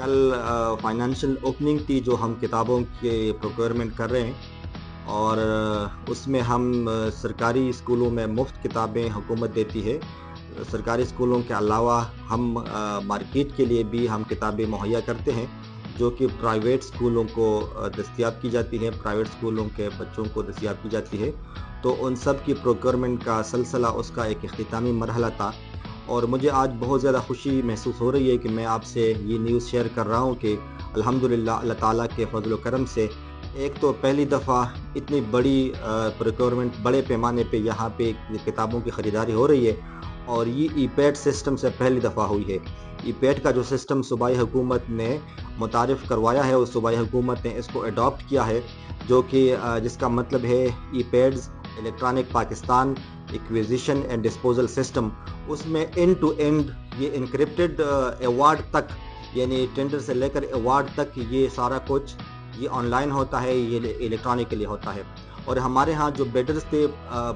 कल financial opening थी जो हम किताबों के प्रोक्योरमेंट कर रहे हैं और उसमें हम सरकारी स्कूलों में मुफ्त किताबें हुकूमत देती है। सरकारी स्कूलों के अलावा हम मार्केट के लिए भी हम किताबें मुहैया करते हैं जो कि प्राइवेट स्कूलों को दस्तयाब की जाती है, प्राइवेट स्कूलों के बच्चों को दस्तयाब की जाती है। तो उन सब की प्रोक्योरमेंट का सिलसिला उसका एक इख्तितामी मरहला था और मुझे आज बहुत ज़्यादा खुशी महसूस हो रही है कि मैं आपसे ये न्यूज़ शेयर कर रहा हूँ कि अल्हम्दुलिल्लाह अल्लाह ताला के फजल व करम से एक तो पहली दफ़ा इतनी बड़ी प्रोक्योरमेंट बड़े पैमाने पे यहाँ पे किताबों की ख़रीदारी हो रही है और ये ई-पैड सिस्टम से पहली दफ़ा हुई है। ई-पैड का जो सिस्टम सूबाई हुकूमत ने मुतारिफ़ करवाया है, उस सूबाई हुकूमत ने इसको अडॉप्ट किया है, जो कि जिसका मतलब है e PADS electronic Pakistan acquisition and disposal system. उसमें एंड टू एंड ये इनक्रिप्टेड अवार्ड तक, यानी टेंडर से लेकर अवार्ड तक ये सारा कुछ ये ऑनलाइन होता है, ये इलेक्ट्रॉनिकली होता है। और हमारे यहाँ जो बिडर्स थे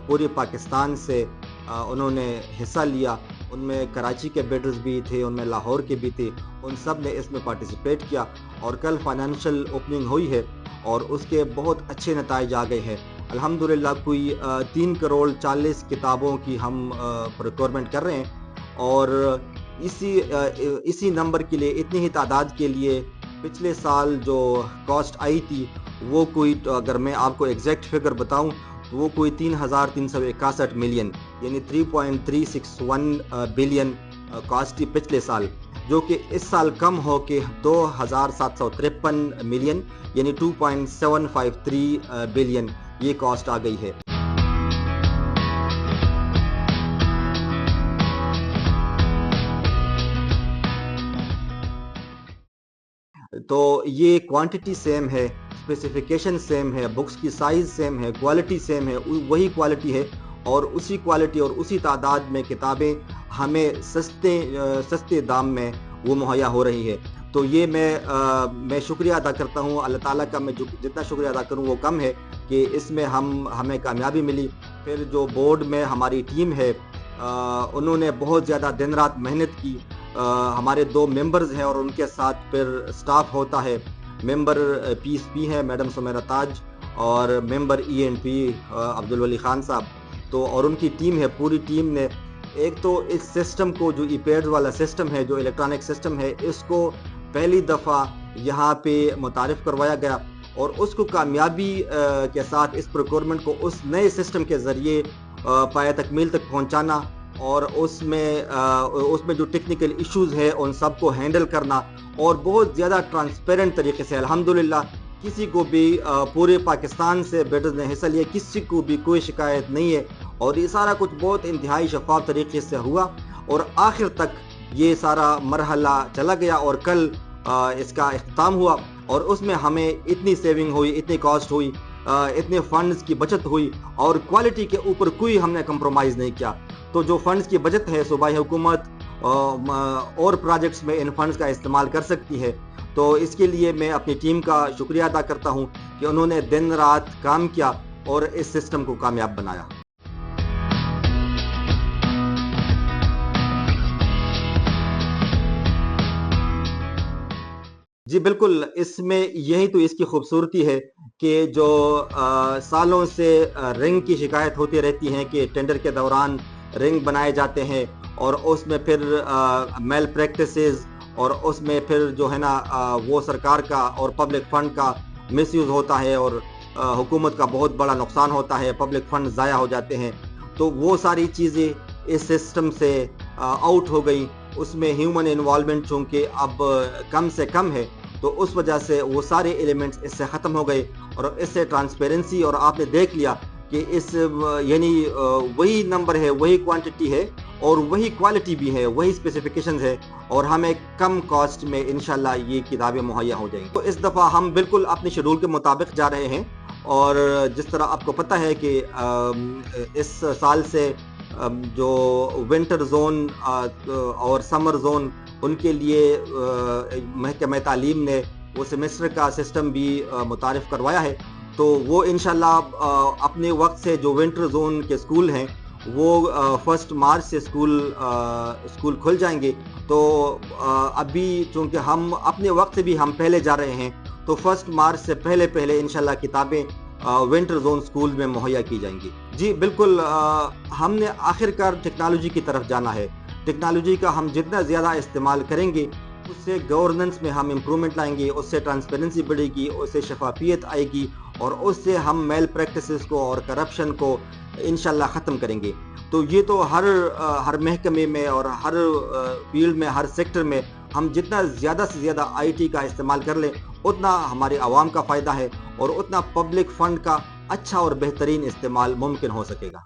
पूरे पाकिस्तान से उन्होंने हिस्सा लिया, उनमें कराची के बिडर्स भी थे, उनमें लाहौर के भी थे, उन सब ने इसमें पार्टिसिपेट किया और कल फाइनेंशियल ओपनिंग हुई है और उसके बहुत अच्छे नताइज आ गए हैं। अल्हम्दुलिल्लाह कोई 3 करोड़ 40 किताबों की हम प्रोक्योरमेंट कर रहे हैं और इसी नंबर के लिए, इतनी ही तादाद के लिए पिछले साल जो कॉस्ट आई थी वो कोई, तो अगर मैं आपको एग्जैक्ट फिगर बताऊं तो वो कोई 3,361 मिलियन यानी 3.361 बिलियन कॉस्ट थी पिछले साल, जो कि इस साल कम हो के 2,753 मिलियन यानी 2.753 बिलियन ये कॉस्ट आ गई है। तो ये क्वांटिटी सेम है, स्पेसिफिकेशन सेम है, बुक्स की साइज़ सेम है, क्वालिटी सेम है, वही क्वालिटी है और उसी क्वालिटी और उसी तादाद में किताबें हमें सस्ते दाम में वो मुहैया हो रही है। तो ये मैं शुक्रिया अदा करता हूँ अल्लाह ताला का। मैं जितना शुक्रिया अदा करूँ वो कम है कि इसमें हमें कामयाबी मिली। फिर जो बोर्ड में हमारी टीम है उन्होंने बहुत ज़्यादा दिन रात मेहनत की। हमारे 2 मेंबर्स हैं और उनके साथ फिर स्टाफ होता है। मेंबर पीएसपी है मैडम सुमेरा ताज और मेंबर ईएनपी अब्दुल वली खान साहब, तो और उनकी टीम है। पूरी टीम ने एक तो इस सिस्टम को, जो ई-पैड्स वाला सिस्टम है, जो इलेक्ट्रॉनिक सिस्टम है, इसको पहली दफ़ा यहाँ पे मुतारिफ़ करवाया गया और उसको कामयाबी के साथ इस प्रोक्योरमेंट को उस नए सिस्टम के ज़रिए पाया तकमील तक पहुँचाना और उसमें जो टेक्निकल इश्यूज़ है उन सब को हैंडल करना और बहुत ज़्यादा ट्रांसपेरेंट तरीके से अल्हम्दुलिल्लाह किसी को भी पूरे पाकिस्तान से बिडर्स ने हिस्सा लिया, किसी को भी कोई शिकायत नहीं है और ये सारा कुछ बहुत इंतहाई शफाफ तरीके से हुआ और आखिर तक ये सारा मरहला चला गया और कल इसका इख्तिताम हुआ और उसमें हमें इतनी सेविंग हुई, इतनी कॉस्ट हुई, इतने फंड्स की बचत हुई और क्वालिटी के ऊपर कोई हमने कंप्रोमाइज़ नहीं किया। तो जो फंड्स की बचत है, सूबाई हुकूमत और प्रोजेक्ट्स में इन फंड्स का इस्तेमाल कर सकती है। तो इसके लिए मैं अपनी टीम का शुक्रिया अदा करता हूँ कि उन्होंने दिन रात काम किया और इस सिस्टम को कामयाब बनाया। जी बिल्कुल, इसमें यही तो इसकी खूबसूरती है कि जो सालों से रिंग की शिकायत होती रहती है कि टेंडर के दौरान रिंग बनाए जाते हैं और उसमें फिर मेल प्रैक्टिसेस और उसमें फिर जो है ना वो सरकार का और पब्लिक फंड का मिसयूज़ होता है और हुकूमत का बहुत बड़ा नुकसान होता है, पब्लिक फंड ज़ाया हो जाते हैं। तो वो सारी चीज़ें इस सिस्टम से आउट हो गई। उसमें ह्यूमन इन्वॉल्वमेंट चूँकि अब कम से कम है तो उस वजह से वो सारे एलिमेंट्स इससे ख़त्म हो गए और इससे ट्रांसपेरेंसी, और आपने देख लिया कि इस यानी वही नंबर है, वही क्वांटिटी है और वही क्वालिटी भी है, वही स्पेसिफिकेशंस है और हमें कम कॉस्ट में इंशाल्लाह ये किताबें मुहैया हो जाएंगी। तो इस दफ़ा हम बिल्कुल अपने शेड्यूल के मुताबिक जा रहे हैं और जिस तरह आपको पता है कि इस साल से जो विंटर जोन और समर जोन उनके लिए महकमा तालीम ने वो सेमेस्टर का सिस्टम भी मुतारिफ़ करवाया है। तो वो इंशाल्लाह अपने वक्त से जो विंटर जोन के स्कूल हैं وہ 1 مارچ سے اسکول کھل جائیں گے. تو ابھی چونکہ ہم اپنے وقت سے بھی ہم پہلے جا رہے ہیں تو 1 مارچ سے پہلے انشاءاللہ کتابیں ونٹر زون اسکول میں مہیا کی جائیں گی. جی بالکل، ہم نے آخر کار ٹیکنالوجی کی طرف جانا ہے. ٹیکنالوجی کا ہم جتنا زیادہ استعمال کریں گے اس سے گورننس میں ہم امپرومنٹ لائیں گے، اس سے ٹرانسپیرنسی بڑھے گی، اس سے شفافیت آئے گی، اور اس سے ہم میل پریکٹسز کو اور کرپشن کو انشاءاللہ ختم کریں گے. تو یہ تو ہر محکمے میں اور ہر فیلڈ میں، ہر سیکٹر میں ہم جتنا زیادہ سے زیادہ آئی ٹی کا استعمال کر لیں اتنا ہمارے عوام کا فائدہ ہے، اور اتنا پبلک فنڈ کا اچھا اور بہترین استعمال ممکن ہو سکے گا.